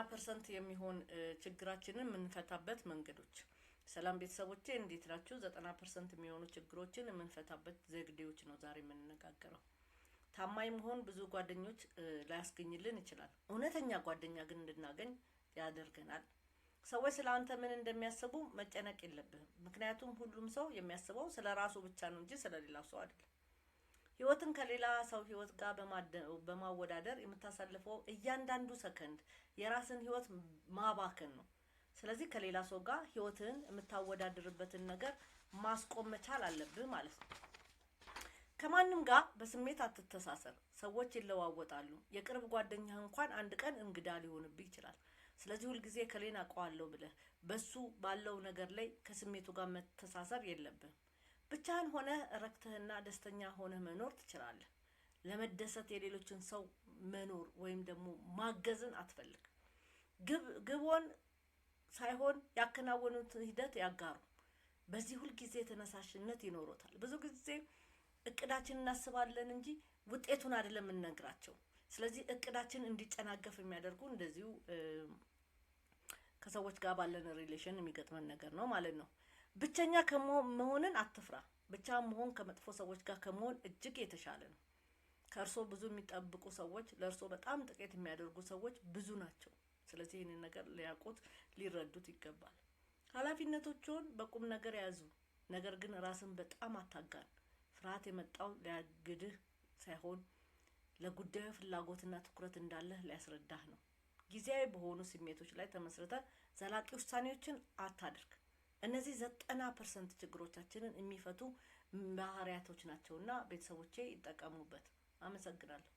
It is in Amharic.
90% የሚሆን ችግራችንን የምንፈታበት መንገዶች። ሰላም ቤተሰቦቼ እንዴት ናችሁ? 90% የሚሆኑ ችግሮችን የምንፈታበት ዘዴዎች ነው ዛሬ የምንነጋገረው። ታማኝ መሆን ብዙ ጓደኞች ላያስገኝልን ይችላል። እውነተኛ ጓደኛ ግን እንድናገኝ ያደርገናል። ሰዎች ስላንተ ምን እንደሚያስቡ መጨነቅ የለብህም። ምክንያቱም ሁሉም ሰው የሚያስበው ስለራሱ ብቻ ነው እንጂ ስለሌላው ሰው አይደለም። ህይወትን ከሌላ ሰው ህይወት ጋር በማወዳደር የምታሳልፈው እያንዳንዱ ሰከንድ የራስን ህይወት ማባከን ነው። ስለዚህ ከሌላ ሰው ጋር ህይወትን የምታወዳድርበትን ነገር ማስቆም መቻል አለብህ ማለት ነው። ከማንም ጋር በስሜት አትተሳሰር። ሰዎች ይለዋወጣሉ። የቅርብ ጓደኛህ እንኳን አንድ ቀን እንግዳ ሊሆንብህ ይችላል። ስለዚህ ሁሉ ጊዜ ከሌላ አውቀዋለሁ ብለህ በሱ ባለው ነገር ላይ ከስሜቱ ጋር መተሳሰር የለብህም። ብቻህን ሆነህ ረክተህና ደስተኛ ሆነህ መኖር ትችላለህ። ለመደሰት የሌሎችን ሰው መኖር ወይም ደግሞ ማገዝን አትፈልግ። ግቦን ሳይሆን ያከናወኑት ሂደት ያጋሩ። በዚህ ሁሉ ጊዜ ተነሳሽነት ይኖሮታል። ብዙ ጊዜ እቅዳችንን እናስባለን እንጂ ውጤቱን አይደለም እንነግራቸው። ስለዚህ እቅዳችን እንዲጨናገፍ የሚያደርጉ እንደዚሁ ከሰዎች ጋር ባለን ሪሌሽን የሚገጥመን ነገር ነው ማለት ነው። ብቸኛ መሆንን አትፍራ። ብቻ መሆን ከመጥፎ ሰዎች ጋር ከመሆን እጅግ የተሻለ ነው። ከእርሶ ብዙ የሚጠብቁ ሰዎች ለእርሶ በጣም ጥቂት የሚያደርጉ ሰዎች ብዙ ናቸው። ስለዚህ ይህንን ነገር ሊያውቁት ሊረዱት ይገባል። ኃላፊነቶችን በቁም ነገር ያዙ። ነገር ግን ራስን በጣም አታጋን። ፍርሃት የመጣው ሊያግድህ ሳይሆን ለጉዳዩ ፍላጎትና ትኩረት እንዳለህ ሊያስረዳህ ነው። ጊዜያዊ በሆኑ ስሜቶች ላይ ተመስርተህ ዘላቂ ውሳኔዎችን አታድርግ። እነዚህ 90% ችግሮቻችንን የሚፈቱ ባህሪያቶች ናቸውና ቤተሰቦቼ ይጠቀሙበት። አመሰግናለሁ።